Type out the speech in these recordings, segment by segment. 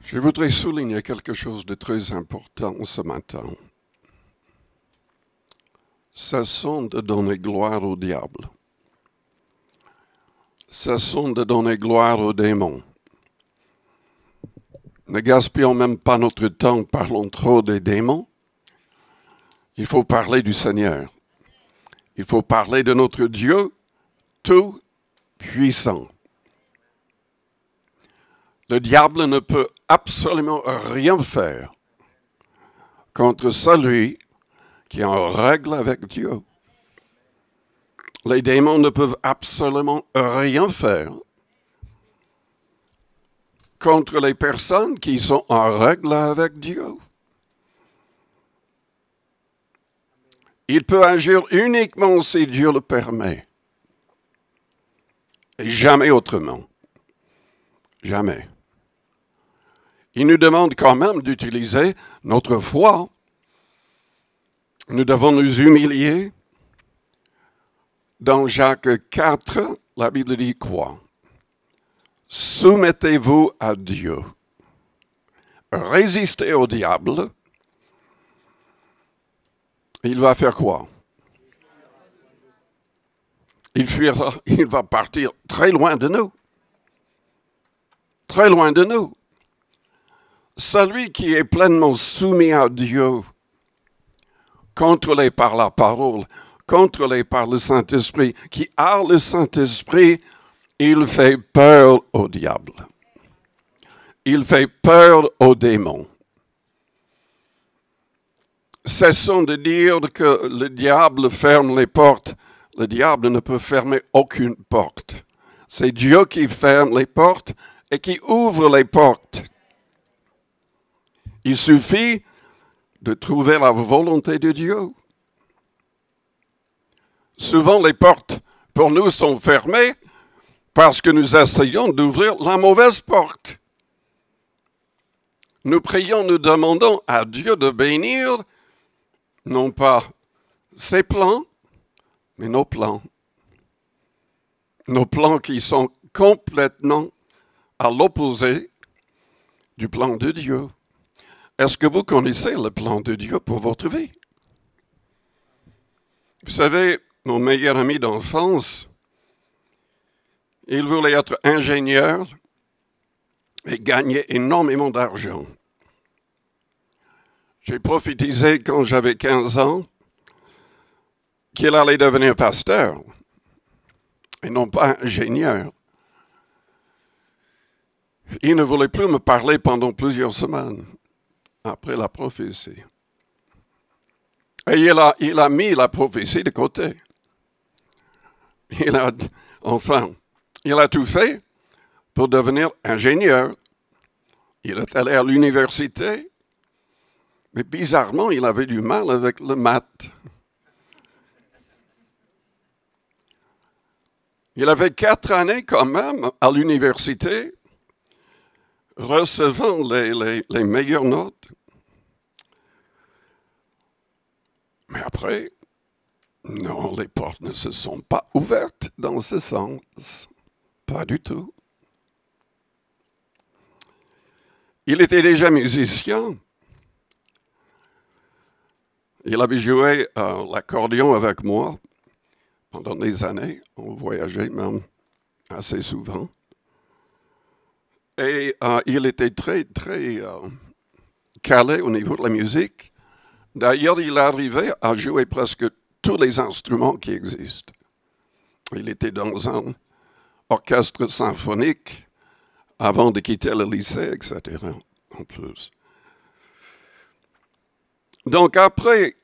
Je voudrais souligner quelque chose de très important ce matin. Cessons de donner gloire au diable. Cessons de donner gloire aux démons. Ne gaspillons même pas notre temps, parlons trop des démons. Il faut parler du Seigneur. Il faut parler de notre Dieu tout-puissant. Le diable ne peut absolument rien faire contre celui qui est en règle avec Dieu. Les démons ne peuvent absolument rien faire contre les personnes qui sont en règle avec Dieu. Il peut agir uniquement si Dieu le permet. Et jamais autrement. Jamais. Il nous demande quand même d'utiliser notre foi. Nous devons nous humilier. Dans Jacques 4, la Bible dit quoi? Soumettez-vous à Dieu. Résistez au diable. Il va faire quoi? Il fuira, il va partir très loin de nous. Très loin de nous. Celui qui est pleinement soumis à Dieu, contrôlé par la parole, contrôlé par le Saint-Esprit, qui a le Saint-Esprit, il fait peur au diable. Il fait peur aux démons. Cessons de dire que le diable ferme les portes. Le diable ne peut fermer aucune porte. C'est Dieu qui ferme les portes et qui ouvre les portes. Il suffit de trouver la volonté de Dieu. Souvent, les portes pour nous sont fermées parce que nous essayons d'ouvrir la mauvaise porte. Nous prions, nous demandons à Dieu de bénir, non pas ses plans, mais nos plans. Nos plans qui sont complètement à l'opposé du plan de Dieu. Est-ce que vous connaissez le plan de Dieu pour votre vie? Vous savez, mon meilleur ami d'enfance, il voulait être ingénieur et gagner énormément d'argent. J'ai prophétisé quand j'avais 15 ans qu'il allait devenir pasteur et non pas ingénieur. Il ne voulait plus me parler pendant plusieurs semaines après la prophétie. Et il a mis la prophétie de côté. Il a tout fait pour devenir ingénieur. Il est allé à l'université, mais bizarrement, il avait du mal avec le maths. Il avait 4 années quand même à l'université, recevant les meilleures notes. Mais après, non, les portes ne se sont pas ouvertes dans ce sens. Pas du tout. Il était déjà musicien. Il avait joué l'accordéon avec moi pendant des années. On voyageait même assez souvent. Et il était très, très calé au niveau de la musique. D'ailleurs, il arrivait à jouer presque tous les instruments qui existent. Il était dans un orchestre symphonique avant de quitter le lycée, etc. En plus. Donc après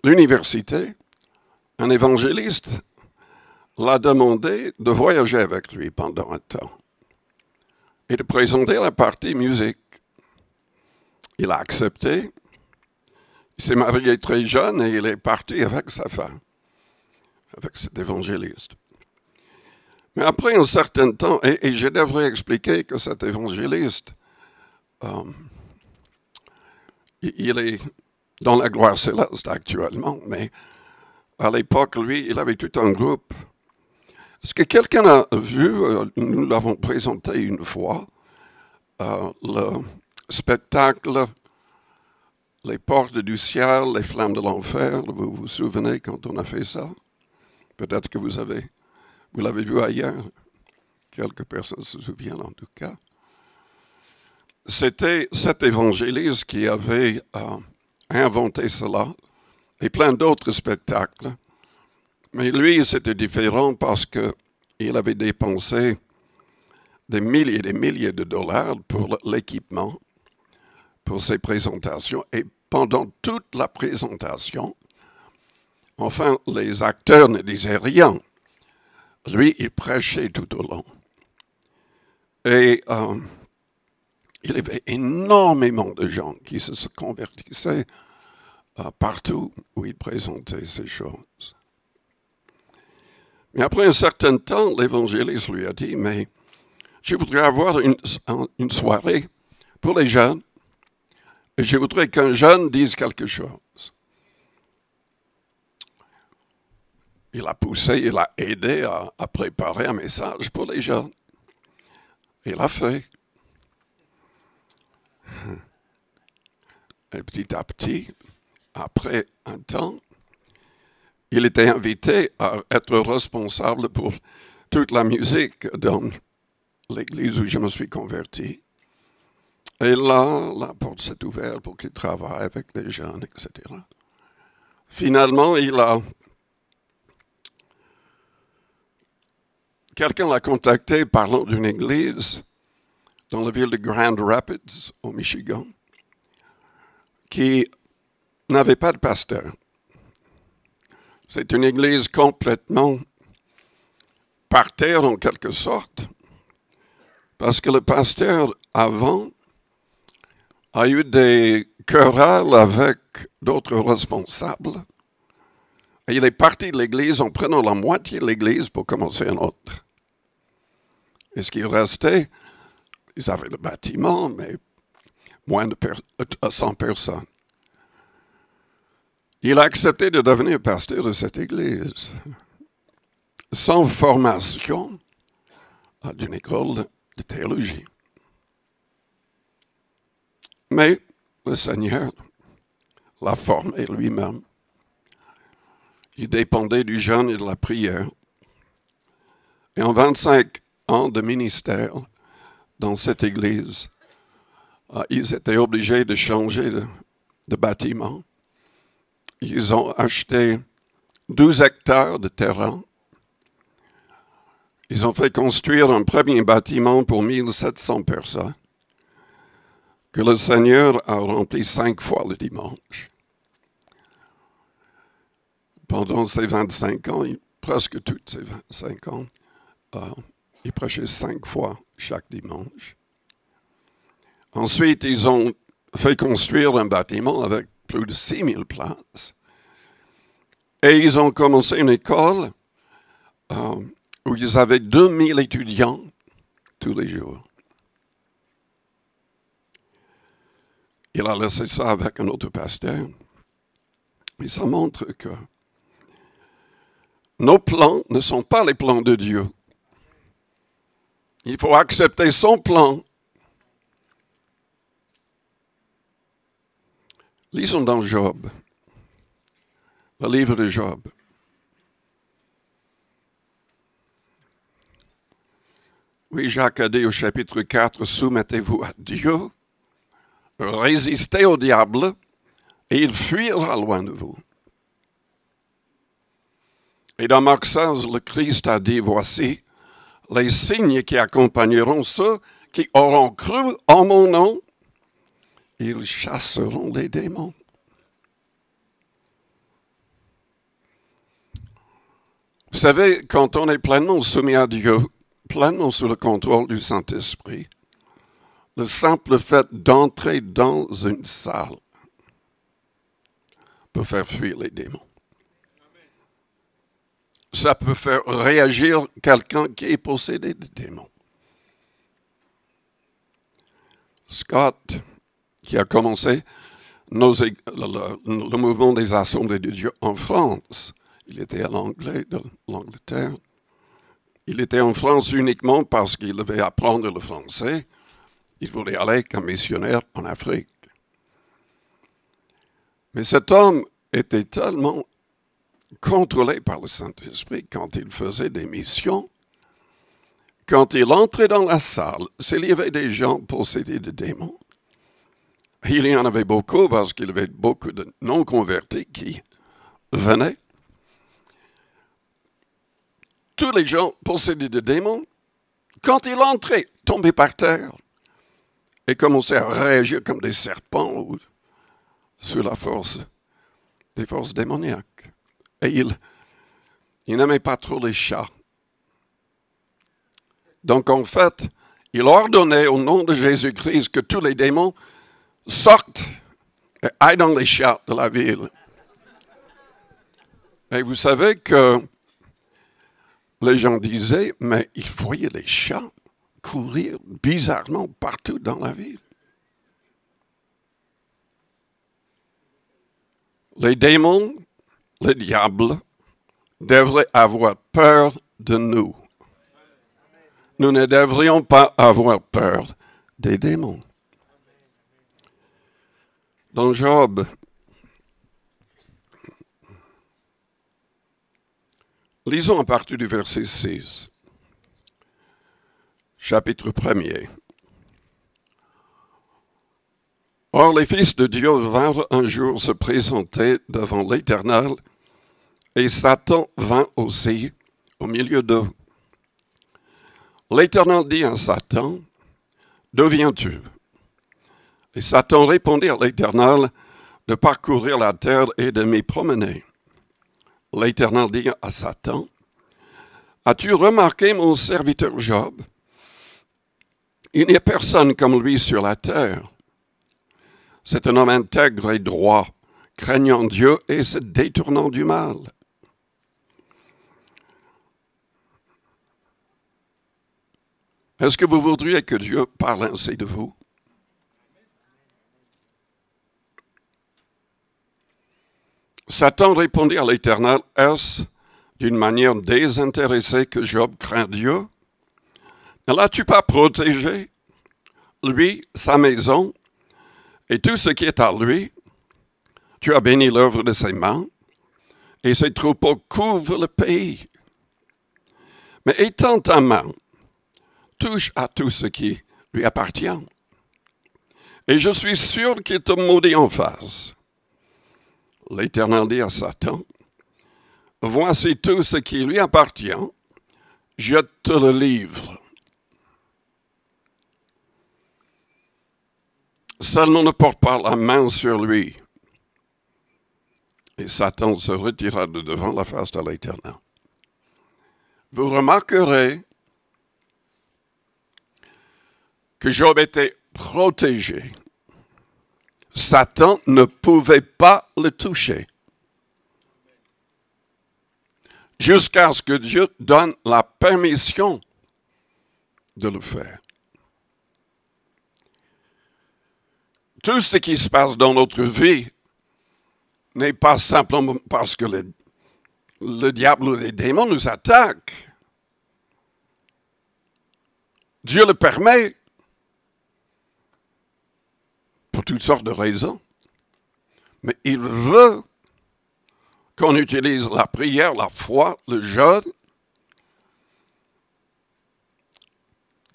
l'université, un évangéliste l'a demandé de voyager avec lui pendant un temps et de présenter la partie musique. Il a accepté. Il s'est marié très jeune et il est parti avec sa femme, avec cet évangéliste. Mais après un certain temps, et je devrais expliquer que cet évangéliste, il est dans la gloire céleste actuellement, mais à l'époque, lui, il avait tout un groupe. Est-ce que quelqu'un a vu, nous l'avons présenté une fois, le spectacle Les portes du ciel, les flammes de l'enfer. Vous vous souvenez quand on a fait ça? Peut-être que vous l'avez vu ailleurs. Quelques personnes se souviennent en tout cas. C'était cet évangéliste qui avait inventé cela et plein d'autres spectacles. Mais lui, c'était différent parce qu'il avait dépensé des milliers de dollars pour l'équipement, pour ses présentations. Et pendant toute la présentation, enfin, les acteurs ne disaient rien. Lui, il prêchait tout au long. Et il y avait énormément de gens qui se convertissaient partout où il présentait ces choses. Mais après un certain temps, l'évangéliste lui a dit, mais je voudrais avoir une soirée pour les jeunes et je voudrais qu'un jeune dise quelque chose. Il a poussé, il a aidé à préparer un message pour les jeunes. Il a fait. Et petit à petit, après un temps, il était invité à être responsable pour toute la musique dans l'église où je me suis converti. Et là, la porte s'est ouverte pour qu'il travaille avec les jeunes, etc. Finalement, quelqu'un l'a contacté parlant d'une église dans la ville de Grand Rapids, au Michigan, qui n'avait pas de pasteur. C'est une église complètement par terre en quelque sorte, parce que le pasteur avant a eu des querelles avec d'autres responsables. Et il est parti de l'église en prenant la moitié de l'église pour commencer un autre. Et ce qui restait, ils avaient le bâtiment, mais moins de 100 personnes. Il a accepté de devenir pasteur de cette église, sans formation d'une école de théologie. Mais le Seigneur l'a formé lui-même. Il dépendait du jeûne et de la prière. Et en 25 ans de ministère dans cette église, ils étaient obligés de changer de bâtiment. Ils ont acheté 12 hectares de terrain. Ils ont fait construire un premier bâtiment pour 1700 personnes que le Seigneur a rempli 5 fois le dimanche. Pendant ces 25 ans, presque tous ces 25 ans, il prêchait 5 fois chaque dimanche. Ensuite, ils ont fait construire un bâtiment avec plus de 6000 places. Et ils ont commencé une école où ils avaient 2000 étudiants tous les jours. Il a laissé ça avec un autre pasteur. Mais ça montre que nos plans ne sont pas les plans de Dieu. Il faut accepter son plan. Lisons dans Job, le livre de Job. Oui, Jacques a dit au chapitre 4, soumettez-vous à Dieu, résistez au diable, et il fuira loin de vous. Et dans Marc 16, le Christ a dit, voici les signes qui accompagneront ceux qui auront cru en mon nom, ils chasseront les démons. Vous savez, quand on est pleinement soumis à Dieu, pleinement sous le contrôle du Saint-Esprit, le simple fait d'entrer dans une salle peut faire fuir les démons. Ça peut faire réagir quelqu'un qui est possédé de démons. Scott, qui a commencé le mouvement des Assemblées de Dieu en France, il était à l'anglais de l'Angleterre. Il était en France uniquement parce qu'il devait apprendre le français. Il voulait aller comme missionnaire en Afrique. Mais cet homme était tellement contrôlé par le Saint-Esprit quand il faisait des missions. Quand il entrait dans la salle, s'il y avait des gens possédés de démons, il y en avait beaucoup parce qu'il y avait beaucoup de non-convertis qui venaient. Tous les gens possédés de démons, quand il entrait, tombaient par terre et commençaient à réagir comme des serpents ou sous la force des forces démoniaques. Et il n'aimait pas trop les chats. Donc, en fait, il ordonnait au nom de Jésus-Christ que tous les démons sortent et aillent dans les chats de la ville. Et vous savez que les gens disaient, mais il voyait les chats courir bizarrement partout dans la ville. Les démons, le diable, devraient avoir peur de nous. Nous ne devrions pas avoir peur des démons. Dans Job, lisons à partir du verset 6, chapitre 1er. Or, les fils de Dieu vinrent un jour se présenter devant l'Éternel, et Satan vint aussi au milieu d'eux. L'Éternel dit à Satan, « D'où viens-tu » Et Satan répondit à l'Éternel de parcourir la terre et de m'y promener. L'Éternel dit à Satan, « As-tu remarqué mon serviteur Job? Il n'y a personne comme lui sur la terre. C'est un homme intègre et droit, craignant Dieu et se détournant du mal. » Est-ce que vous voudriez que Dieu parle ainsi de vous? Satan répondit à l'Éternel, « Est-ce d'une manière désintéressée que Job craint Dieu? Ne l'as-tu pas protégé, lui, sa maison, et tout ce qui est à lui? Tu as béni l'œuvre de ses mains, et ses troupeaux couvrent le pays. Mais étends ta main, touche à tout ce qui lui appartient, et je suis sûr qu'il te maudit en face. » L'Éternel dit à Satan, « Voici tout ce qui lui appartient, je te le livre. Seulement ne porte pas la main sur lui. » Et Satan se retira de devant la face de l'Éternel. Vous remarquerez que Job était protégé. Satan ne pouvait pas le toucher jusqu'à ce que Dieu donne la permission de le faire. Tout ce qui se passe dans notre vie n'est pas simplement parce que le diable ou les démons nous attaquent. Dieu le permet pour toutes sortes de raisons. Mais il veut qu'on utilise la prière, la foi, le jeûne,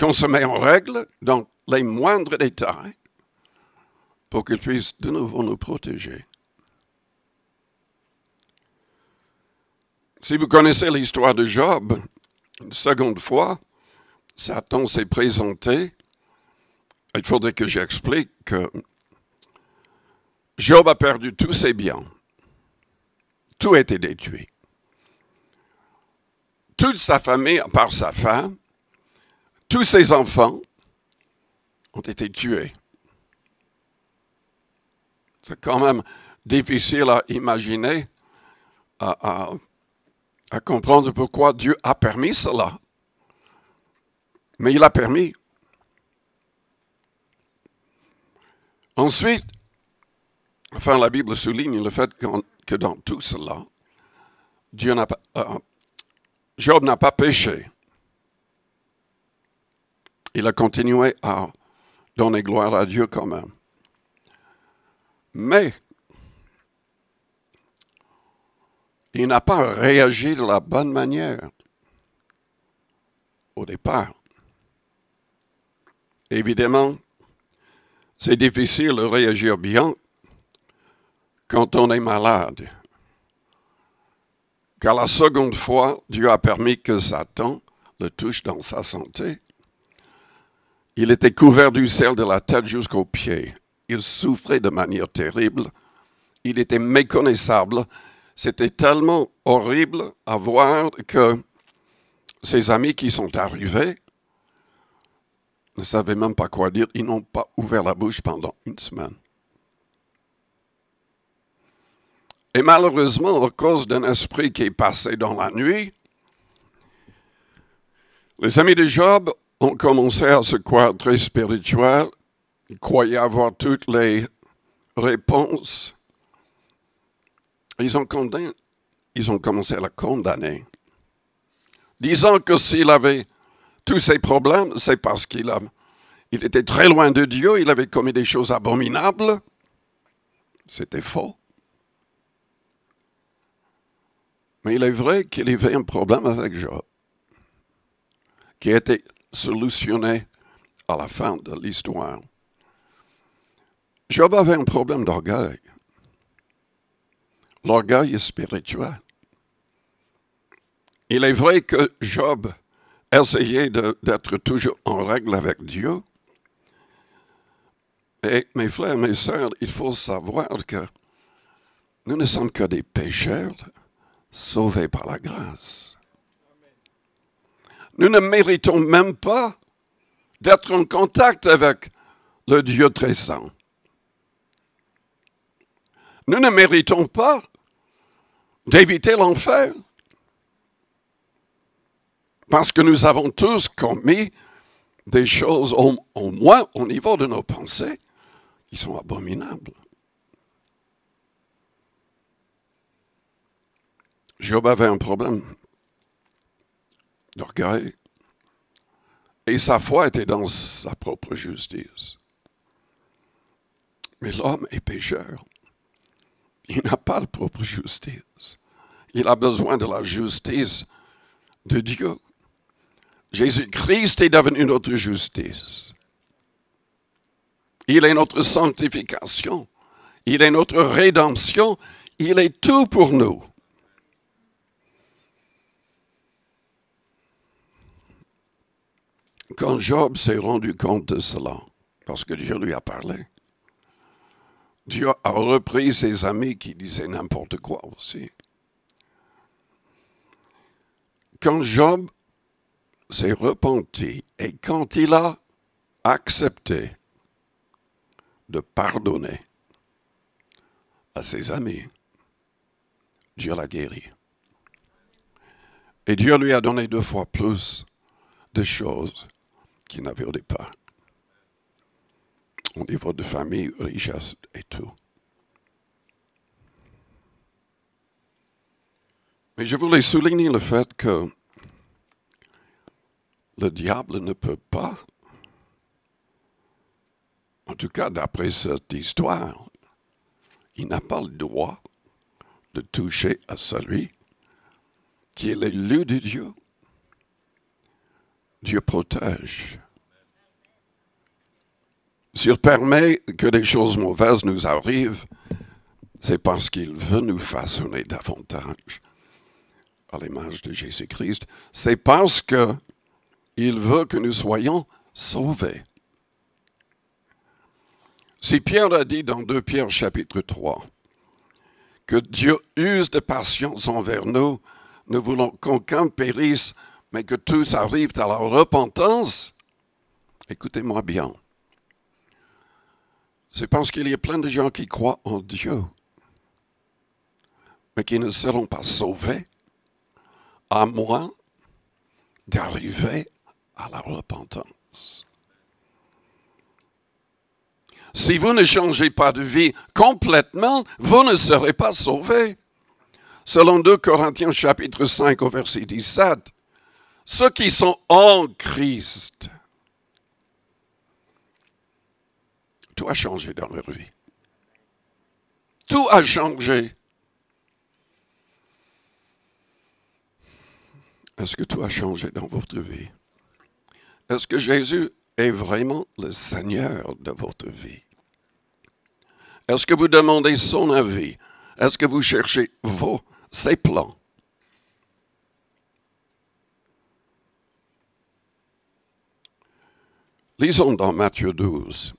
qu'on se met en règle dans les moindres détails pour qu'il puisse de nouveau nous protéger. Si vous connaissez l'histoire de Job, une seconde fois, Satan s'est présenté. Il faudrait que j'explique que Job a perdu tous ses biens. Tout a été détruit. Toute sa famille, à part sa femme, tous ses enfants ont été tués. C'est quand même difficile à imaginer, à comprendre pourquoi Dieu a permis cela. Mais il a permis. Ensuite, la Bible souligne le fait que dans tout cela, Job n'a pas péché. Il a continué à donner gloire à Dieu quand même. Mais il n'a pas réagi de la bonne manière au départ. Évidemment, c'est difficile de réagir bien quand on est malade. Car la seconde fois, Dieu a permis que Satan le touche dans sa santé. Il était couvert du sel de la tête jusqu'aux pieds. Il souffrait de manière terrible. Il était méconnaissable. C'était tellement horrible à voir que ses amis qui sont arrivés ne savaient même pas quoi dire. Ils n'ont pas ouvert la bouche pendant une semaine. Et malheureusement, à cause d'un esprit qui est passé dans la nuit, les amis de Job ont commencé à se croire très spirituels. Ils croyaient avoir toutes les réponses. Ils ont commencé à la condamner, disant que s'il avait tous ces problèmes, c'est parce qu'il était très loin de Dieu, il avait commis des choses abominables. C'était faux. Mais il est vrai qu'il y avait un problème avec Job, qui a été solutionné à la fin de l'histoire. Job avait un problème d'orgueil. L'orgueil est spirituel. Il est vrai que Job essayait d'être toujours en règle avec Dieu. Et mes frères et mes sœurs, il faut savoir que nous ne sommes que des pécheurs sauvés par la grâce. Nous ne méritons même pas d'être en contact avec le Dieu très saint. Nous ne méritons pas d'éviter l'enfer. Parce que nous avons tous commis des choses, au moins au niveau de nos pensées, qui sont abominables. Job avait un problème d'orgueil. Et sa foi était dans sa propre justice. Mais l'homme est pécheur. Il n'a pas de propre justice. Il a besoin de la justice de Dieu. Jésus-Christ est devenu notre justice. Il est notre sanctification. Il est notre rédemption. Il est tout pour nous. Quand Job s'est rendu compte de cela, parce que Dieu lui a parlé, Dieu a repris ses amis qui disaient n'importe quoi aussi. Quand Job s'est repenti et quand il a accepté de pardonner à ses amis, Dieu l'a guéri. Et Dieu lui a donné 2 fois plus de choses qu'il n'avait au départ. Au niveau de famille, richesse et tout. Mais je voulais souligner le fait que le diable ne peut pas, en tout cas d'après cette histoire, il n'a pas le droit de toucher à celui qui est l'élu de Dieu. Dieu protège. S'il permet que des choses mauvaises nous arrivent, c'est parce qu'il veut nous façonner davantage à l'image de Jésus-Christ. C'est parce qu'il veut que nous soyons sauvés. Si Pierre a dit dans 2 Pierre chapitre 3 que Dieu use de patience envers nous, nous voulons qu'aucun périsse, mais que tous arrivent à la repentance, écoutez-moi bien. C'est parce qu'il y a plein de gens qui croient en Dieu, mais qui ne seront pas sauvés, à moins d'arriver à la repentance. Si vous ne changez pas de vie complètement, vous ne serez pas sauvés. Selon 2 Corinthiens chapitre 5 au verset 17, ceux qui sont en Christ tout a changé dans leur vie. Tout a changé. Est-ce que tout a changé dans votre vie? Est-ce que Jésus est vraiment le Seigneur de votre vie? Est-ce que vous demandez son avis? Est-ce que vous cherchez ses plans? Lisons dans Matthieu 12.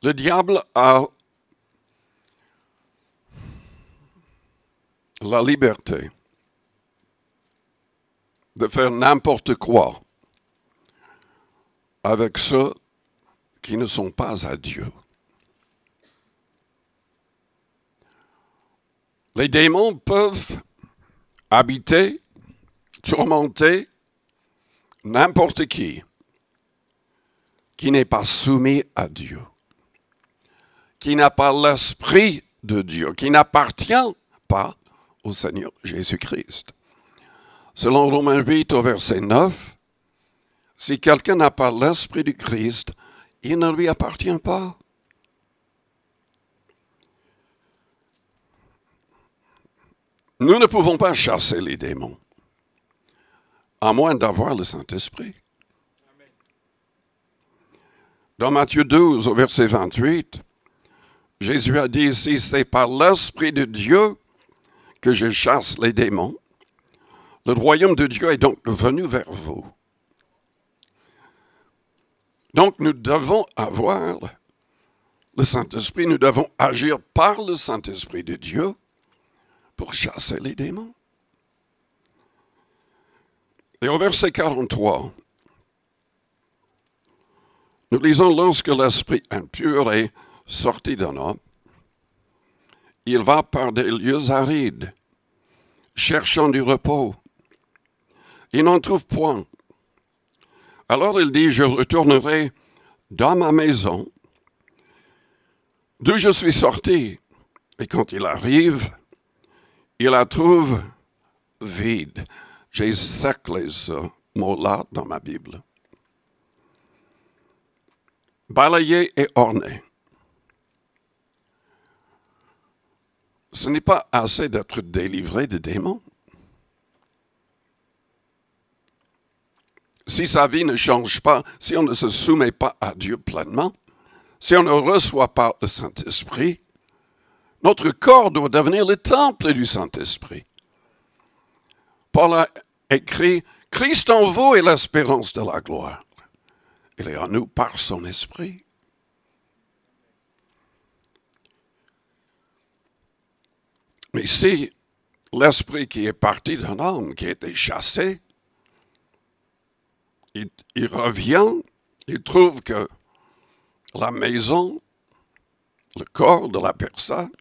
Le diable a la liberté de faire n'importe quoi avec ceux qui ne sont pas à Dieu. Les démons peuvent habiter, tourmenter n'importe qui n'est pas soumis à Dieu, qui n'a pas l'esprit de Dieu, qui n'appartient pas au Seigneur Jésus-Christ. Selon Romains 8 au verset 9, si quelqu'un n'a pas l'esprit du Christ, il ne lui appartient pas. Nous ne pouvons pas chasser les démons, à moins d'avoir le Saint-Esprit. Dans Matthieu 12, au verset 28, Jésus a dit, si c'est par l'Esprit de Dieu que je chasse les démons, le royaume de Dieu est donc venu vers vous. Donc nous devons avoir le Saint-Esprit, nous devons agir par le Saint-Esprit de Dieu pour chasser les démons. Et au verset 43, nous lisons, lorsque l'esprit impur est sorti d'un homme, il va par des lieux arides, cherchant du repos. Il n'en trouve point. Alors il dit, je retournerai dans ma maison, d'où je suis sorti. Et quand il arrive, il la trouve vide. J'ai saclé ce mot-là dans ma Bible. Balayé et orné. Ce n'est pas assez d'être délivré des démons. Si sa vie ne change pas, si on ne se soumet pas à Dieu pleinement, si on ne reçoit pas le Saint-Esprit, notre corps doit devenir le temple du Saint-Esprit. Paul a écrit, « Christ en vous est l'espérance de la gloire. » Il est en nous par son Esprit. Mais si l'esprit qui est parti d'un homme, qui a été chassé, il revient, il trouve que la maison, le corps de la personne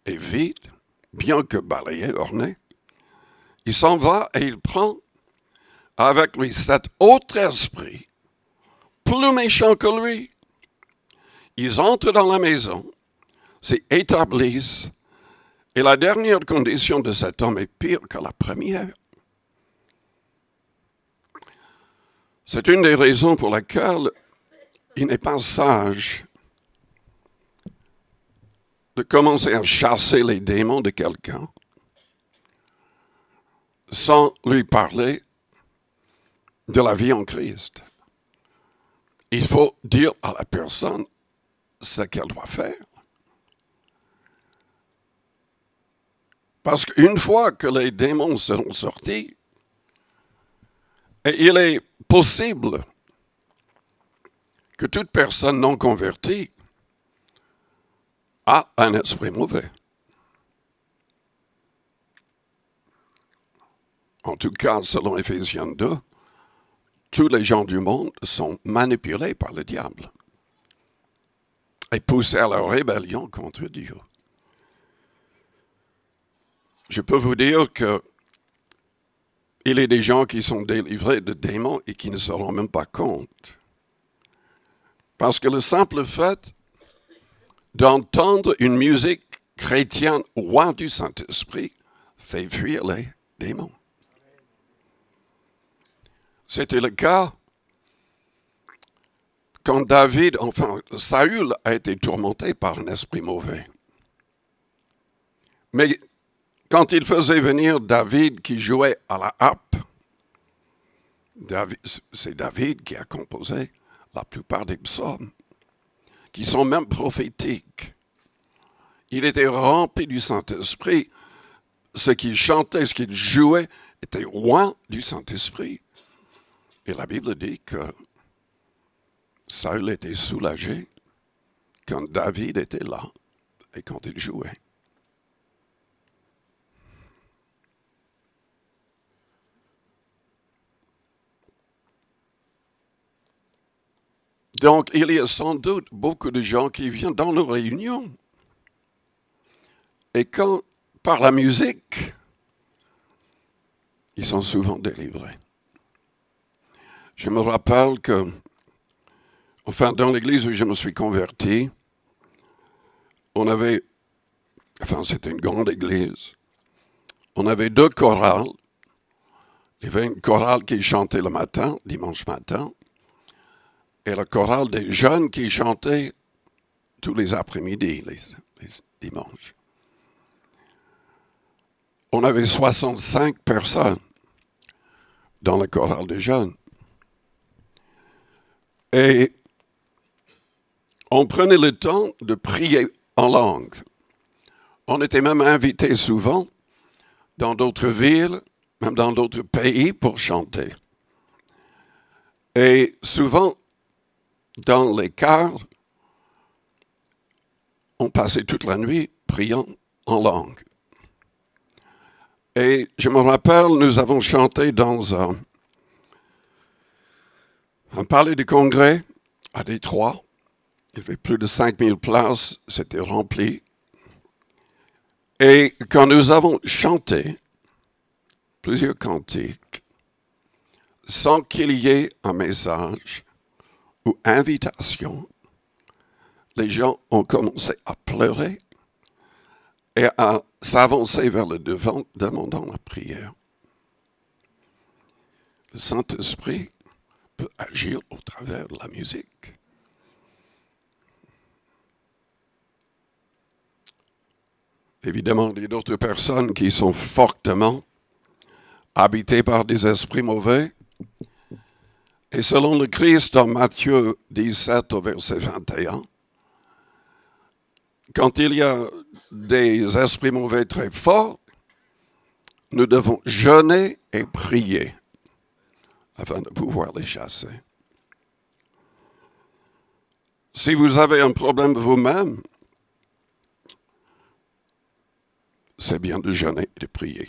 est vide, bien que balayé, orné. Il s'en va et il prend avec lui cet autre esprit, plus méchant que lui. Ils entrent dans la maison, s'établissent, et la dernière condition de cet homme est pire que la première. C'est une des raisons pour lesquelles il n'est pas sage de commencer à chasser les démons de quelqu'un sans lui parler de la vie en Christ. Il faut dire à la personne ce qu'elle doit faire. Parce qu'une fois que les démons seront sortis, et il est possible que toute personne non convertie a un esprit mauvais. En tout cas, selon Éphésiens 2, tous les gens du monde sont manipulés par le diable et poussés à leur rébellion contre Dieu. Je peux vous dire que il y a des gens qui sont délivrés de démons et qui ne se rendent même pas compte. Parce que le simple fait d'entendre une musique chrétienne roi du Saint-Esprit fait fuir les démons. C'était le cas quand Saül a été tourmenté par un esprit mauvais. Mais quand il faisait venir David qui jouait à la harpe, c'est David qui a composé la plupart des psaumes, qui sont même prophétiques. Il était rempli du Saint-Esprit. Ce qu'il chantait, ce qu'il jouait, était roi du Saint-Esprit. Et la Bible dit que Saül était soulagé quand David était là et quand il jouait. Donc, il y a sans doute beaucoup de gens qui viennent dans nos réunions. Et quand, par la musique, ils sont souvent délivrés. Je me rappelle que, dans l'église où je me suis converti, c'était une grande église, on avait 2 chorales. Il y avait une chorale qui chantait le matin, dimanche matin, et la chorale des jeunes qui chantaient tous les après-midi, les dimanches. On avait 65 personnes dans la chorale des jeunes. Et on prenait le temps de prier en langue. On était même invités souvent dans d'autres villes, même dans d'autres pays pour chanter. Et souvent, dans les chœurs, on passait toute la nuit priant en langue. Et je me rappelle, nous avons chanté dans un palais de congrès à Détroit. Il y avait plus de 5000 places, c'était rempli. Et quand nous avons chanté plusieurs cantiques, sans qu'il y ait un message ou invitation, les gens ont commencé à pleurer et à s'avancer vers le devant, demandant la prière. Le Saint-Esprit peut agir au travers de la musique. Évidemment, il y a d'autres personnes qui sont fortement habitées par des esprits mauvais. Et selon le Christ, dans Matthieu 17, au verset 21, quand il y a des esprits mauvais très forts, nous devons jeûner et prier afin de pouvoir les chasser. Si vous avez un problème vous-même, c'est bien de jeûner et de prier.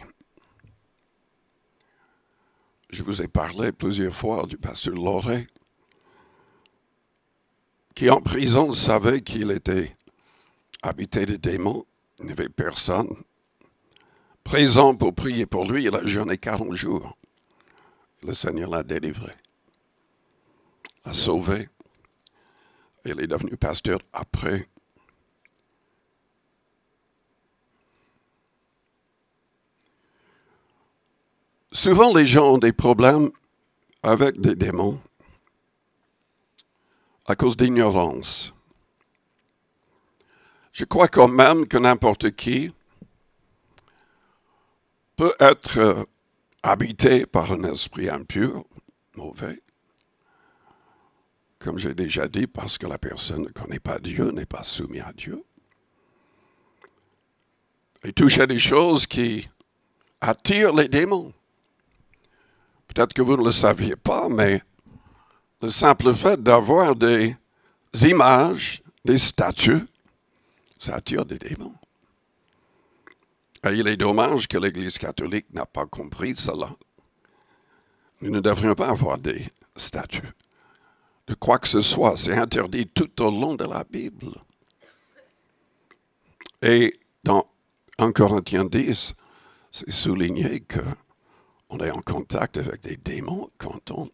Je vous ai parlé plusieurs fois du pasteur Lauré, qui en prison savait qu'il était habité de démons. Il n'y avait personne présent pour prier pour lui. Il a jeûné 40 jours. Le Seigneur l'a délivré, l'a sauvé. Il est devenu pasteur après. Souvent, les gens ont des problèmes avec des démons à cause d'ignorance. Je crois quand même que n'importe qui peut être habité par un esprit impur, mauvais, comme j'ai déjà dit, parce que la personne ne connaît pas Dieu, n'est pas soumise à Dieu, et touche à des choses qui attirent les démons. Peut-être que vous ne le saviez pas, mais le simple fait d'avoir des images, des statues, ça attire des démons. Et il est dommage que l'Église catholique n'a pas compris cela. Nous ne devrions pas avoir des statues de quoi que ce soit. C'est interdit tout au long de la Bible. Et dans 1 Corinthiens 10, c'est souligné qu'on est en contact avec des démons quand on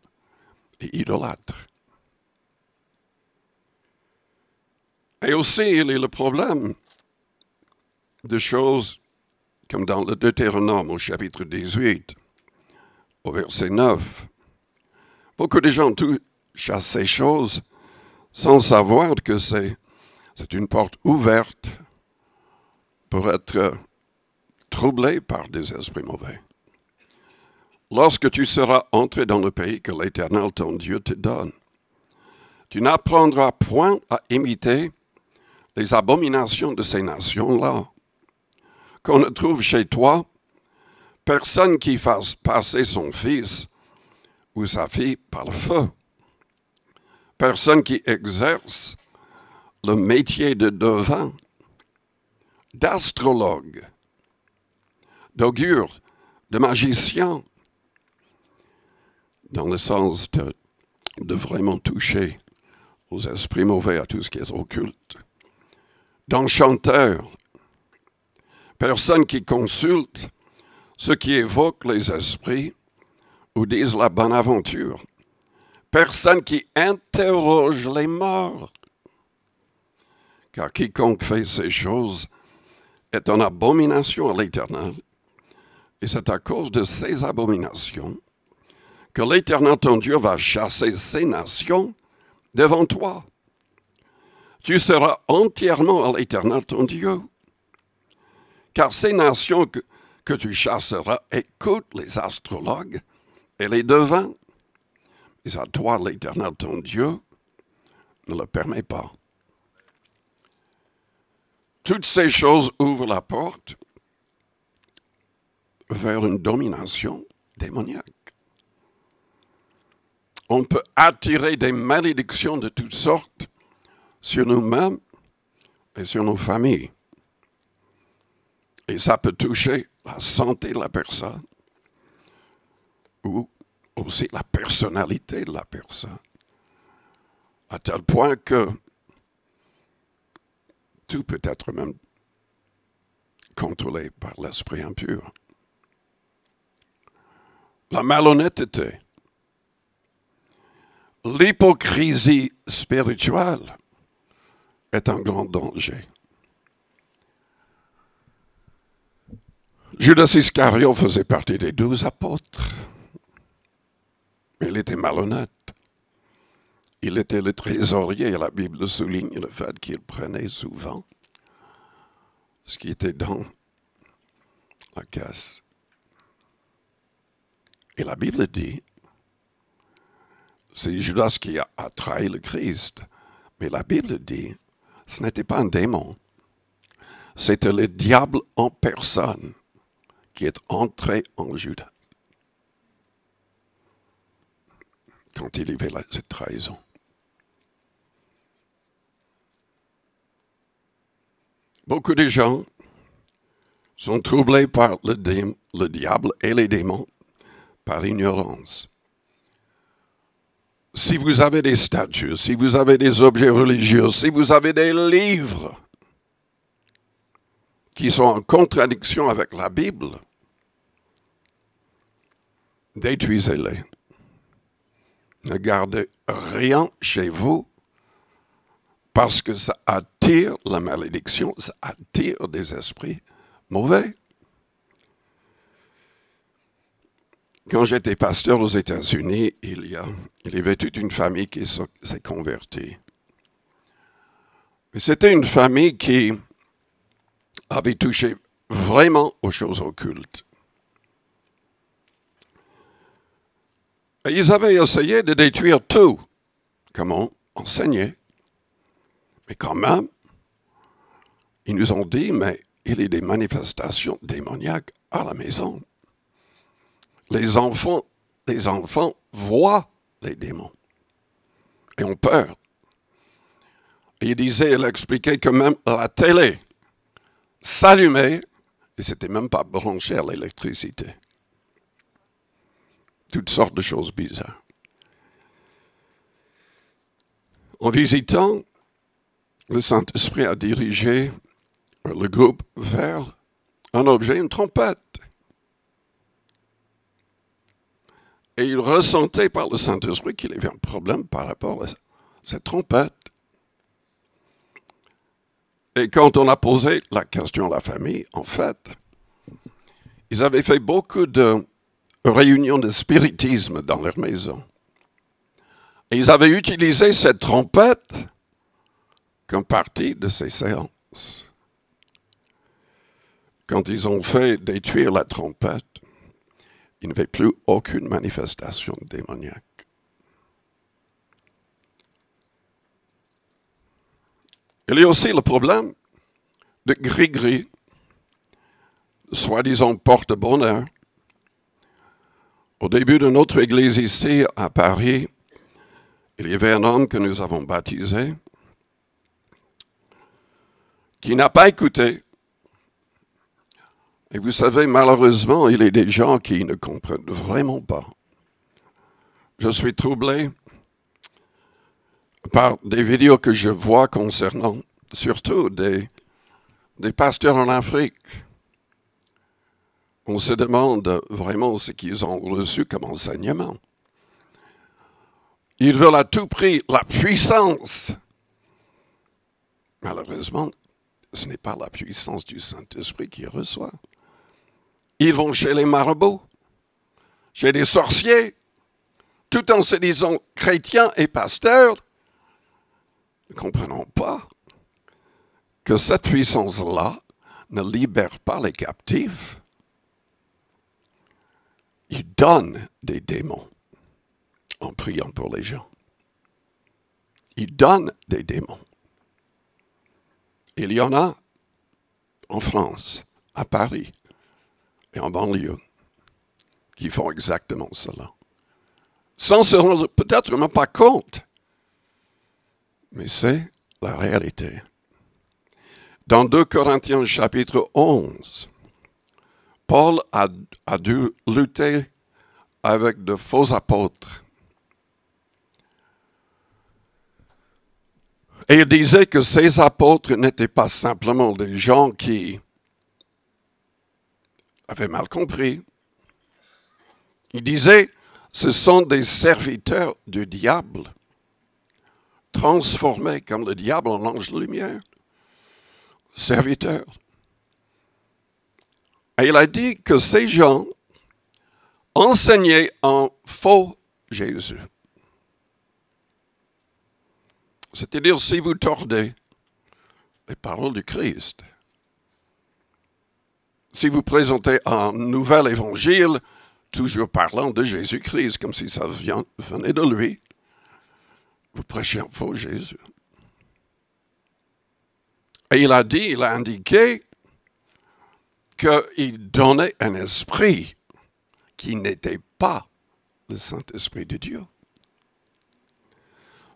est idolâtre. Et aussi, il y a le problème de choses comme dans le Deutéronome au chapitre 18, au verset 9. Beaucoup de gens touchent à ces choses sans savoir que c'est une porte ouverte pour être troublé par des esprits mauvais. Lorsque tu seras entré dans le pays que l'Éternel, ton Dieu, te donne, tu n'apprendras point à imiter les abominations de ces nations-là. Qu'on ne trouve chez toi personne qui fasse passer son fils ou sa fille par le feu. Personne qui exerce le métier de devin, d'astrologue, d'augure, de magicien, dans le sens de vraiment toucher aux esprits mauvais, à tout ce qui est occulte, d'enchanteur, personne qui consulte ce qui évoque les esprits ou disent la bonne aventure, personne qui interroge les morts, car quiconque fait ces choses est en abomination à l'Éternel, et c'est à cause de ces abominations que l'Éternel ton Dieu va chasser ces nations devant toi. Tu seras entièrement à l'Éternel ton Dieu, car ces nations que tu chasseras écoutent les astrologues et les devins, mais à toi l'Éternel ton Dieu ne le permet pas. Toutes ces choses ouvrent la porte vers une domination démoniaque. On peut attirer des malédictions de toutes sortes sur nous-mêmes et sur nos familles. Et ça peut toucher la santé de la personne ou aussi la personnalité de la personne, à tel point que tout peut être même contrôlé par l'esprit impur. La malhonnêteté, l'hypocrisie spirituelle est un grand danger. Judas Iscariot faisait partie des 12 apôtres. Il était malhonnête. Il était le trésorier, et la Bible souligne le fait qu'il prenait souvent ce qui était dans la caisse. Et la Bible dit, c'est Judas qui a trahi le Christ, mais la Bible dit, ce n'était pas un démon, c'était le diable en personne qui est entré en Judas quand il y avait cette trahison. Beaucoup de gens sont troublés par le diable et les démons par ignorance. Si vous avez des statues, si vous avez des objets religieux, si vous avez des livres qui sont en contradiction avec la Bible, détruisez-les. Ne gardez rien chez vous parce que ça attire la malédiction, ça attire des esprits mauvais. Quand j'étais pasteur aux États-Unis, il y avait toute une famille qui s'est convertie. C'était une famille qui avait touché vraiment aux choses occultes. Et ils avaient essayé de détruire tout, comme on enseignait. Mais quand même, ils nous ont dit, mais il y a des manifestations démoniaques à la maison. Les enfants voient les démons et ont peur. Et il expliquait que même la télé s'allumait et c'était même pas branché à l'électricité. Toutes sortes de choses bizarres. En visitant, le Saint-Esprit a dirigé le groupe vers un objet, une trompette. Et il ressentait par le Saint-Esprit qu'il avait un problème par rapport à cette trompette. Et quand on a posé la question à la famille, en fait, ils avaient fait beaucoup de réunions de spiritisme dans leur maison. Et ils avaient utilisé cette trompette comme partie de ces séances. Quand ils ont fait détruire la trompette, il n'y avait plus aucune manifestation démoniaque. Il y a aussi le problème de gris-gris, soi-disant porte-bonheur. Au début de notre église ici à Paris, il y avait un homme que nous avons baptisé qui n'a pas écouté. Et vous savez, malheureusement, il y a des gens qui ne comprennent vraiment pas. Je suis troublé par des vidéos que je vois concernant surtout des pasteurs en Afrique. On se demande vraiment ce qu'ils ont reçu comme enseignement. Ils veulent à tout prix la puissance. Malheureusement, ce n'est pas la puissance du Saint-Esprit qu'ils reçoivent. Ils vont chez les marabouts, chez les sorciers, tout en se disant chrétiens et pasteurs. Ne comprenons pas que cette puissance-là ne libère pas les captifs. Il donne des démons en priant pour les gens. Il donne des démons. Il y en a en France, à Paris et en banlieue qui font exactement cela. Sans se rendre peut-être même pas compte. Mais c'est la réalité. Dans 2 Corinthiens chapitre 11, Paul a dû lutter avec de faux apôtres. Et il disait que ces apôtres n'étaient pas simplement des gens qui avaient mal compris. Il disait, ce sont des serviteurs du diable, transformés comme le diable en ange de lumière. Serviteurs. Et il a dit que ces gens enseignaient un faux Jésus. C'est-à-dire, si vous tordez les paroles du Christ, si vous présentez un nouvel évangile, toujours parlant de Jésus-Christ, comme si ça venait de lui, vous prêchez un faux Jésus. Et il a indiqué qu'il donnait un esprit qui n'était pas le Saint-Esprit de Dieu.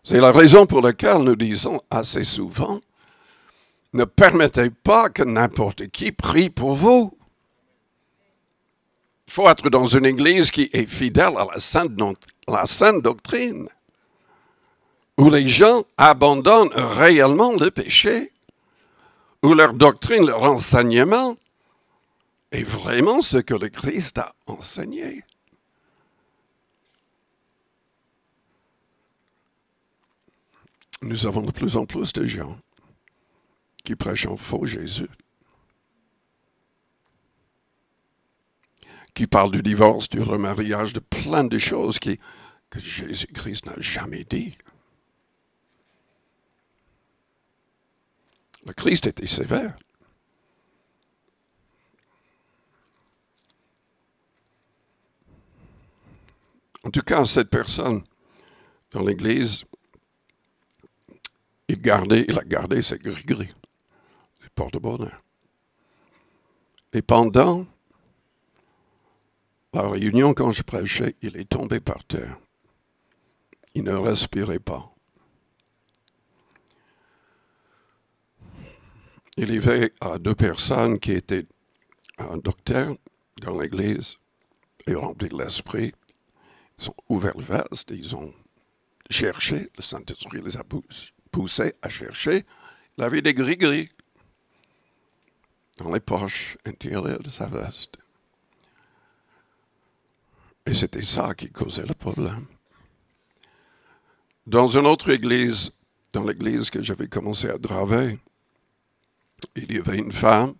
C'est la raison pour laquelle nous disons assez souvent, ne permettez pas que n'importe qui prie pour vous. Il faut être dans une église qui est fidèle à la sainte doctrine, où les gens abandonnent réellement le péché, où leur doctrine, leur enseignement est vraiment ce que le Christ a enseigné. Nous avons de plus en plus de gens qui prêchent un faux Jésus, qui parlent du divorce, du remariage, de plein de choses que Jésus-Christ n'a jamais dit. Le Christ était sévère. En tout cas, cette personne dans l'Église, il a gardé ses gris-gris, ses porte-bonheur. Et pendant la réunion, quand je prêchais, il est tombé par terre. Il ne respirait pas. Il y avait deux personnes qui étaient un docteur dans l'Église et remplis de l'Esprit. Ils ont ouvert le veste, ils ont cherché, le Saint-Esprit les a poussés à chercher. Il avait des gris-gris dans les poches intérieures de sa veste. Et c'était ça qui causait le problème. Dans une autre église, dans l'église que j'avais commencé à travailler, il y avait une femme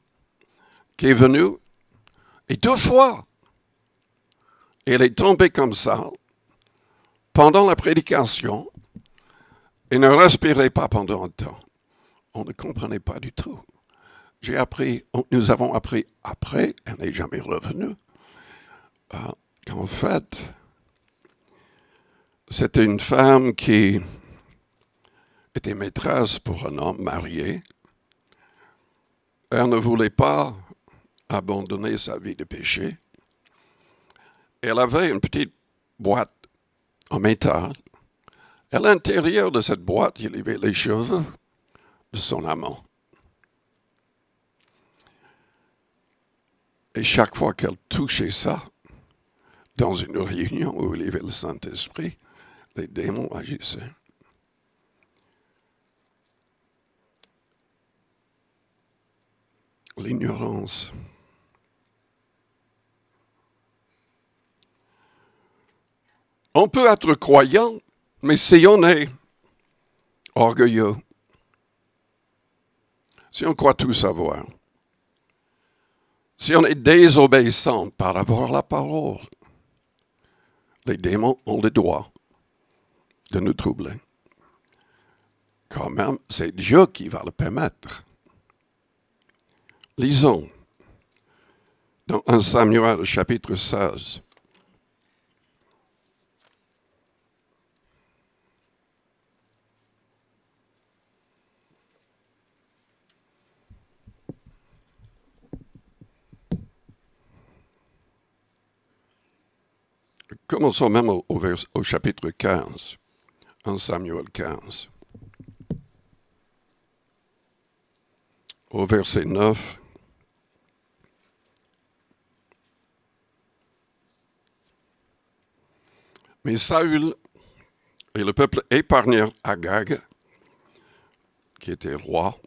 qui est venue, et 2 fois, elle est tombée comme ça, pendant la prédication, et ne respirait pas pendant un temps. On ne comprenait pas du tout. Nous avons appris après, elle n'est jamais revenue, qu'en fait, c'était une femme qui était maîtresse pour un homme marié. Elle ne voulait pas abandonner sa vie de péché. Elle avait une petite boîte en métal. À l'intérieur de cette boîte, il y avait les cheveux de son amant. Et chaque fois qu'elle touchait ça, dans une réunion où il y avait le Saint-Esprit, les démons agissaient. L'ignorance. On peut être croyant, mais si on est orgueilleux, si on croit tout savoir, si on est désobéissant par rapport à la parole, les démons ont le droit de nous troubler. Quand même, c'est Dieu qui va le permettre. Lisons dans 1 Samuel chapitre 16. Commençons même au chapitre 15, 1 Samuel 15. Au verset 9. Mais Saül et le peuple épargnèrent Agag, qui était roi,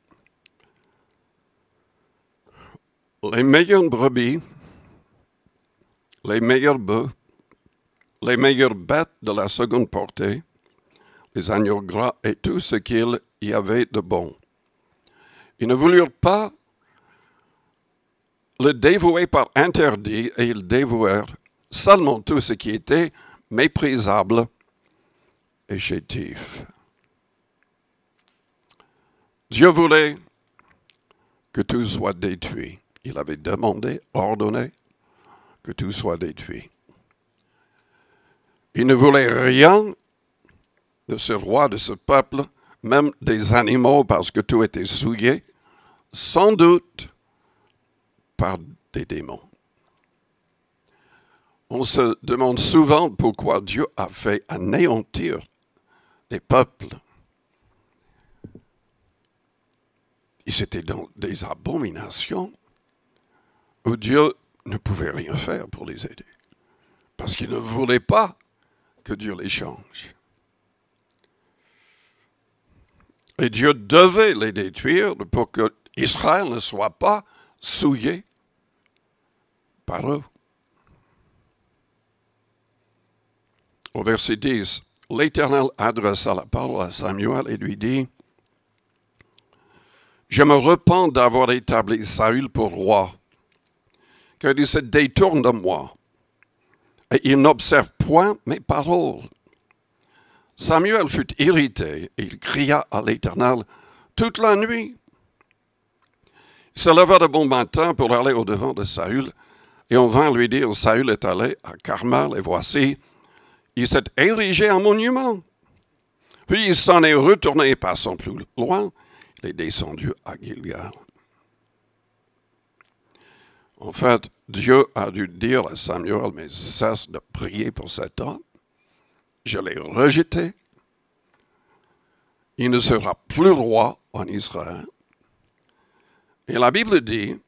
les meilleures brebis, les meilleurs bœufs, les meilleures bêtes de la seconde portée, les agneaux gras et tout ce qu'il y avait de bon. Ils ne voulurent pas le dévouer par interdit et ils dévouèrent seulement tout ce qui était méprisable et chétif. Dieu voulait que tout soit détruit. Il avait demandé, ordonné que tout soit détruit. Il ne voulait rien de ce roi, de ce peuple, même des animaux, parce que tout était souillé, sans doute par des démons. On se demande souvent pourquoi Dieu a fait anéantir les peuples. Et c'était dans des abominations où Dieu ne pouvait rien faire pour les aider. Parce qu'il ne voulait pas que Dieu les change. Et Dieu devait les détruire pour que Israël ne soit pas souillé par eux. Au verset 10, l'Éternel adressa la parole à Samuel et lui dit, « Je me repens d'avoir établi Saül pour roi, car il se détourne de moi, et il n'observe point mes paroles. » Samuel fut irrité et il cria à l'Éternel toute la nuit. Il se leva de bon matin pour aller au-devant de Saül, et on vint lui dire, Saül est allé à Carmel, et voici, il s'est érigé un monument. Puis il s'en est retourné, passant plus loin, il est descendu à Gilgal. En fait, Dieu a dû dire à Samuel, mais cesse de prier pour cet homme. Je l'ai rejeté. Il ne sera plus roi en Israël. Et la Bible dit,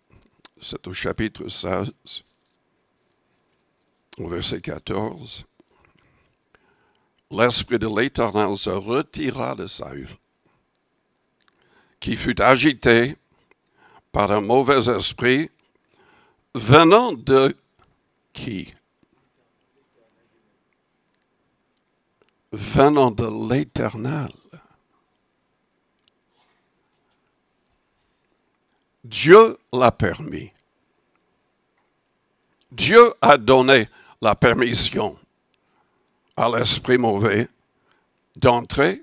c'est au chapitre 16, au verset 14, l'Esprit de l'Éternel se retira de Saül, qui fut agité par un mauvais esprit venant de qui? Venant de l'Éternel. Dieu l'a permis. Dieu a donné la permission à l'esprit mauvais d'entrer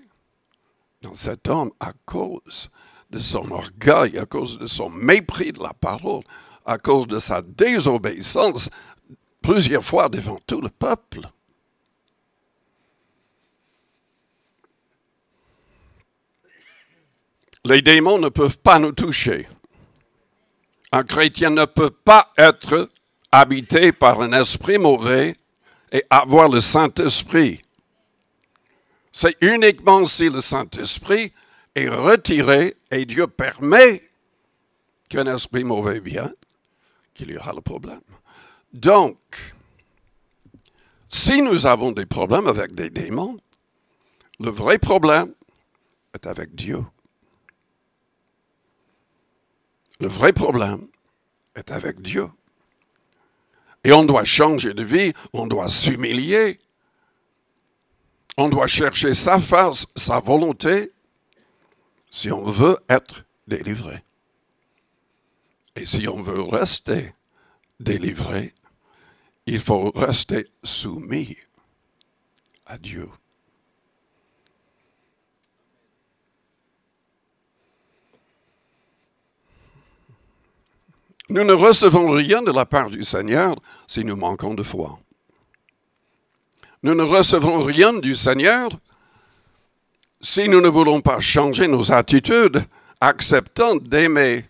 dans cet homme à cause de son orgueil, à cause de son mépris de la parole, à cause de sa désobéissance plusieurs fois devant tout le peuple. Les démons ne peuvent pas nous toucher. Un chrétien ne peut pas être habité par un esprit mauvais et avoir le Saint-Esprit. C'est uniquement si le Saint-Esprit est retiré et Dieu permet qu'un esprit mauvais vienne qu'il y aura le problème. Donc, si nous avons des problèmes avec des démons, le vrai problème est avec Dieu. Le vrai problème est avec Dieu. Et on doit changer de vie, on doit s'humilier, on doit chercher sa face, sa volonté, si on veut être délivré. Et si on veut rester délivré, il faut rester soumis à Dieu. Nous ne recevons rien de la part du Seigneur si nous manquons de foi. Nous ne recevons rien du Seigneur si nous ne voulons pas changer nos attitudes, acceptant d'aimer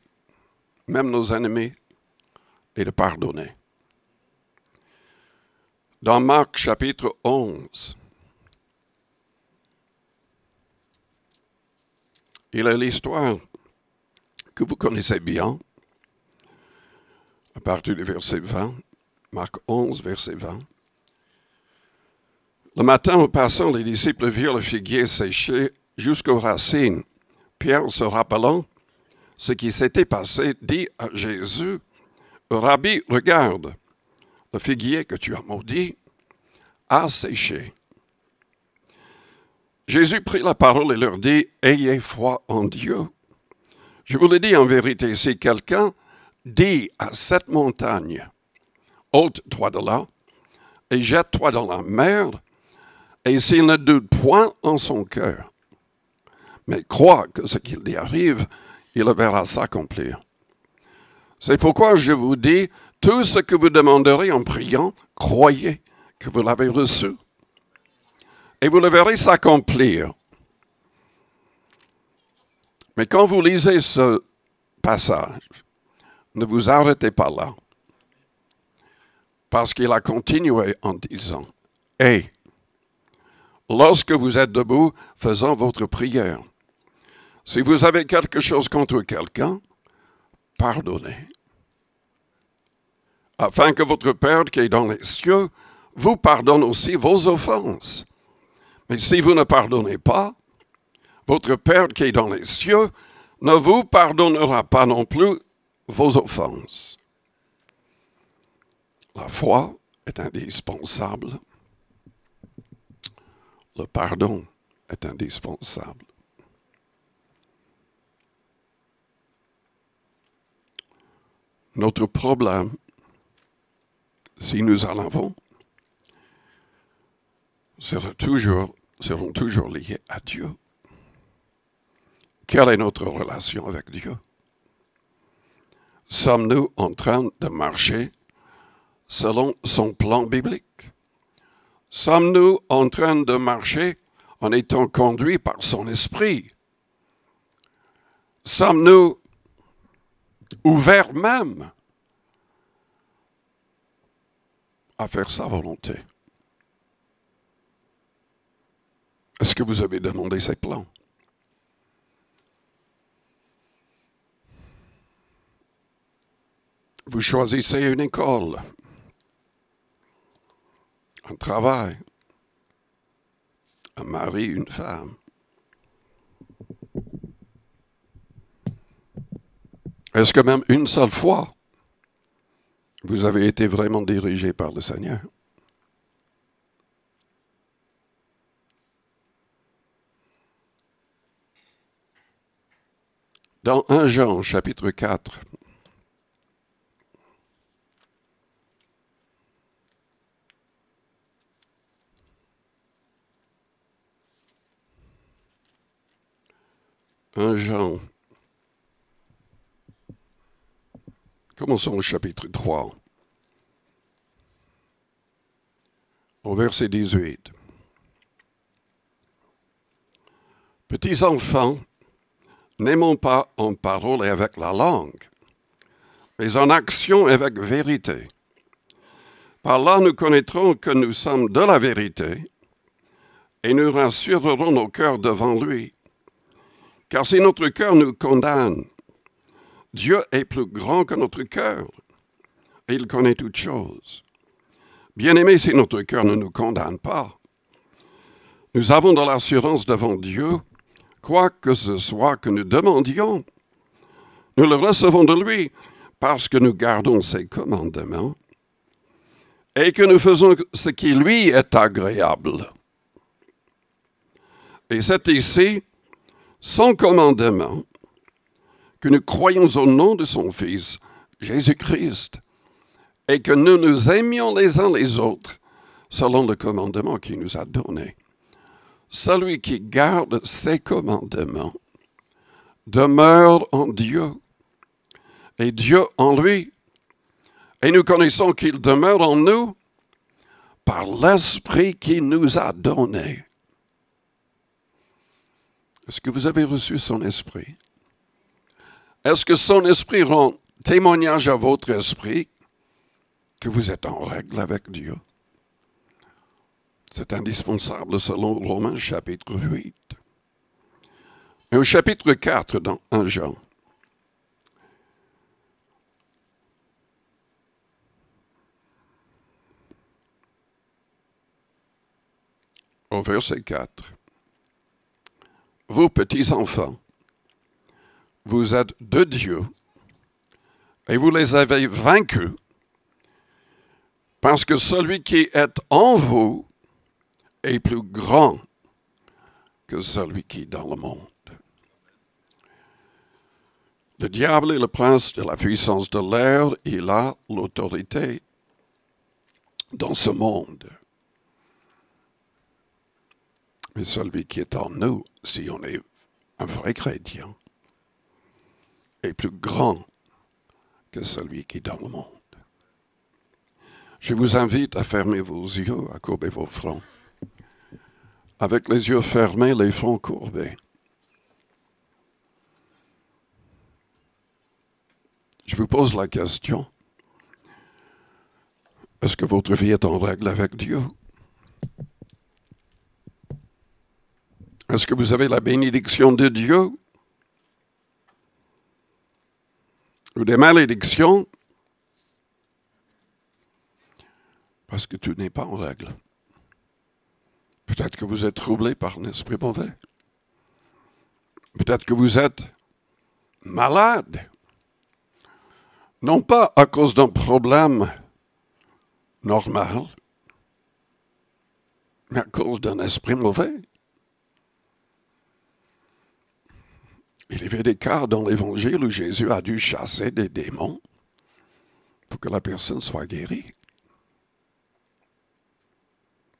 même nos ennemis et de pardonner. Dans Marc chapitre 11, il y a l'histoire que vous connaissez bien, à partir du verset 20, Marc 11, verset 20. Le matin, en passant, les disciples virent le figuier séché jusqu'aux racines. Pierre, se rappelant ce qui s'était passé, dit à Jésus, « Rabbi, regarde, le figuier que tu as maudit a séché. » Jésus prit la parole et leur dit, « Ayez foi en Dieu. Je vous le dis en vérité, si quelqu'un dit à cette montagne, ôte-toi de là, et jette-toi dans la mer, et s'il ne doute point en son cœur, mais croit que ce qu'il dit arrive, il le verra s'accomplir. C'est pourquoi je vous dis, tout ce que vous demanderez en priant, croyez que vous l'avez reçu, et vous le verrez s'accomplir. » Mais quand vous lisez ce passage, ne vous arrêtez pas là, parce qu'il a continué en disant, « Et lorsque vous êtes debout, faisant votre prière, si vous avez quelque chose contre quelqu'un, pardonnez, afin que votre Père qui est dans les cieux vous pardonne aussi vos offenses. Mais si vous ne pardonnez pas, votre Père qui est dans les cieux ne vous pardonnera pas non plus vos offenses. » La foi est indispensable. Le pardon est indispensable. Notre problème, si nous en avons, seront toujours liés à Dieu. Quelle est notre relation avec Dieu? Sommes-nous en train de marcher selon son plan biblique? Sommes-nous en train de marcher en étant conduits par son esprit? Sommes-nous ouverts même à faire sa volonté? Est-ce que vous avez demandé ses plans? Vous choisissez une école, un travail, un mari, une femme. Est-ce que même une seule fois, vous avez été vraiment dirigé par le Seigneur? Dans 1 Jean, chapitre 4, Jean, commençons au chapitre 3, au verset 18. Petits enfants, n'aimons pas en parole et avec la langue, mais en action et avec vérité. Par là, nous connaîtrons que nous sommes de la vérité et nous rassurerons nos cœurs devant lui. Car si notre cœur nous condamne, Dieu est plus grand que notre cœur et il connaît toutes choses. Bien-aimés, si notre cœur ne nous condamne pas, nous avons de l'assurance devant Dieu, quoi que ce soit que nous demandions, nous le recevons de lui parce que nous gardons ses commandements et que nous faisons ce qui lui est agréable. Et c'est ici son commandement que nous croyons au nom de son Fils, Jésus-Christ, et que nous nous aimions les uns les autres selon le commandement qu'il nous a donné. Celui qui garde ses commandements demeure en Dieu et Dieu en lui. Et nous connaissons qu'il demeure en nous par l'Esprit qu'il nous a donné. Est-ce que vous avez reçu son esprit? Est-ce que son esprit rend témoignage à votre esprit que vous êtes en règle avec Dieu? C'est indispensable selon Romains chapitre 8. Et au chapitre 4 dans 1 Jean, au verset 4. Vous, petits enfants, vous êtes de Dieu et vous les avez vaincus parce que celui qui est en vous est plus grand que celui qui est dans le monde. Le diable est le prince de la puissance de l'air, il a l'autorité dans ce monde. Mais celui qui est en nous, si on est un vrai chrétien, est plus grand que celui qui est dans le monde. Je vous invite à fermer vos yeux, à courber vos fronts. Avec les yeux fermés, les fronts courbés. Je vous pose la question. Est-ce que votre vie est en règle avec Dieu? Est-ce que vous avez la bénédiction de Dieu? Ou des malédictions? Parce que tout n'est pas en règle. Peut-être que vous êtes troublé par un esprit mauvais. Peut-être que vous êtes malade. Non pas à cause d'un problème normal, mais à cause d'un esprit mauvais. Il y avait des cas dans l'Évangile où Jésus a dû chasser des démons pour que la personne soit guérie.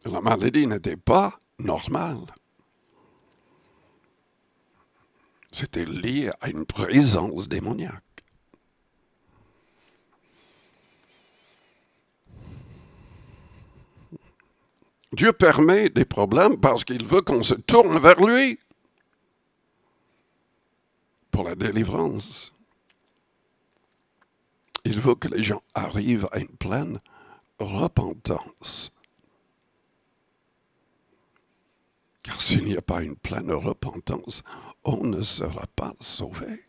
La maladie n'était pas normale. C'était lié à une présence démoniaque. Dieu permet des problèmes parce qu'il veut qu'on se tourne vers lui pour la délivrance. Il veut que les gens arrivent à une pleine repentance. Car s'il n'y a pas une pleine repentance, on ne sera pas sauvé.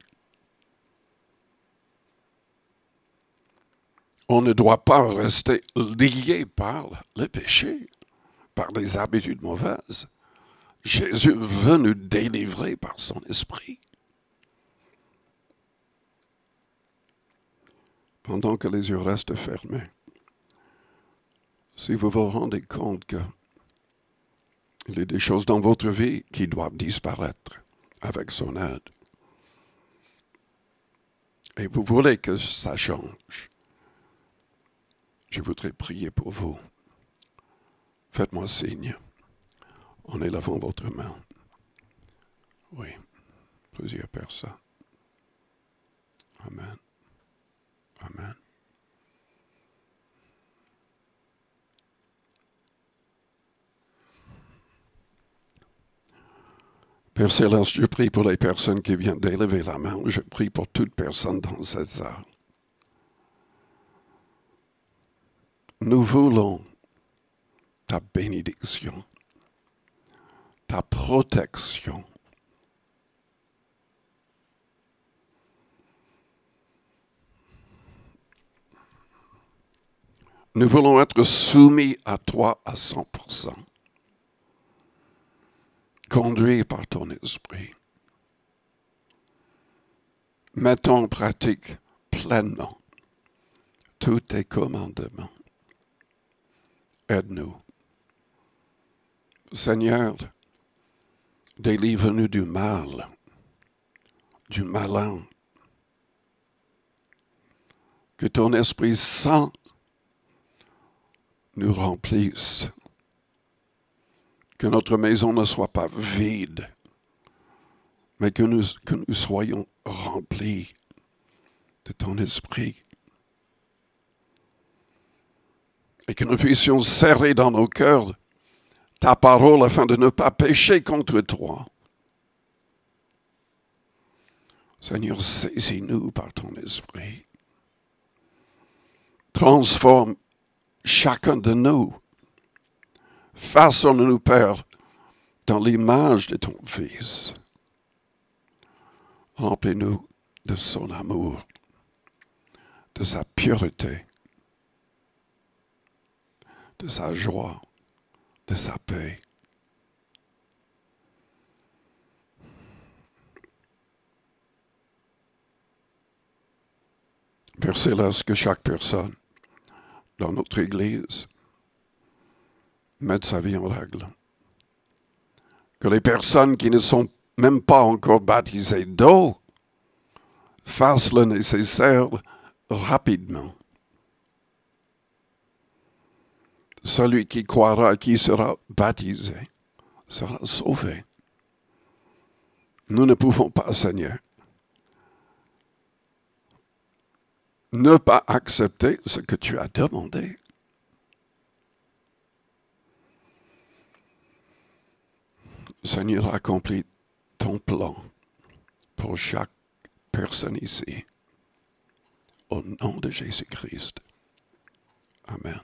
On ne doit pas rester lié par le péché, par des habitudes mauvaises. Jésus veut nous délivrer par son esprit. Pendant que les yeux restent fermés, si vous vous rendez compte que il y a des choses dans votre vie qui doivent disparaître avec son aide, et vous voulez que ça change, je voudrais prier pour vous. Faites-moi signe en élevant votre main. Oui, plusieurs personnes. Amen. Amen. Père Céleste, je prie pour les personnes qui viennent d'élever la main. Je prie pour toute personne dans cette salle. Nous voulons ta bénédiction, ta protection. Nous voulons être soumis à toi à 100%. Conduits par ton esprit. Mettons en pratique pleinement tous tes commandements. Aide-nous. Seigneur, délivre-nous du mal, du malin. Que ton Esprit Saint nous remplisse. Que notre maison ne soit pas vide, mais que nous soyons remplis de ton esprit. Et que nous puissions serrer dans nos cœurs ta parole afin de ne pas pécher contre toi. Seigneur, saisis-nous par ton esprit. Transforme chacun de nous. Façonne-nous, Père, dans l'image de ton Fils. Remplis-nous de son amour, de sa pureté, de sa joie, de sa paix. Père Céleste, que chaque personne dans notre Église mette sa vie en règle. Que les personnes qui ne sont même pas encore baptisées d'eau fassent le nécessaire rapidement. Celui qui croira, qui sera baptisé, sera sauvé. Nous ne pouvons pas, Seigneur, ne pas accepter ce que tu as demandé. Seigneur, accomplis ton plan pour chaque personne ici. Au nom de Jésus-Christ. Amen.